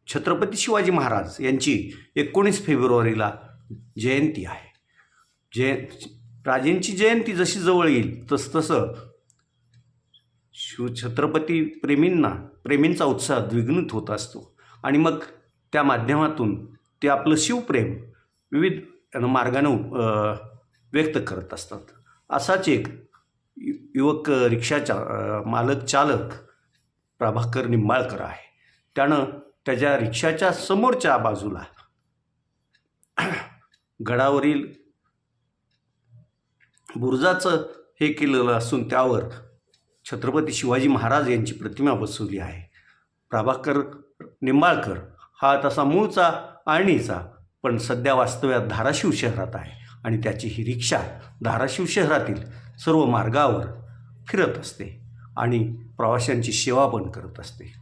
छत्रपती शिवाजी महाराज यांची 19 फेब्रुवारीला जयंती आहे. राजेंची जयंती जशी जवळ येईल तसतसं छत्रपती प्रेमींचा उत्साह द्विगुणित होत असतो आणि मग त्या माध्यमातून ते आपलं शिवप्रेम विविध मार्गानं व्यक्त करत असतात. असाच एक युवक रिक्षाचा चालक प्रभाकर निंबाळकर आहे. त्यानं त्याच्या रिक्षाच्या समोरच्या बाजूला गडावरील बुरुजाचं हे केलेलं असून त्यावर छत्रपती शिवाजी महाराज यांची प्रतिमा बसवली आहे. प्रभाकर निंबाळकर हा तसा मूळचा आळणीचा, पण सध्या वास्तव्यात धाराशिव शहरात आहे आणि त्याची ही रिक्षा धाराशिव शहरातील सर्व मार्गावर फिरत असते आणि प्रवाशांची सेवा पण करत असते.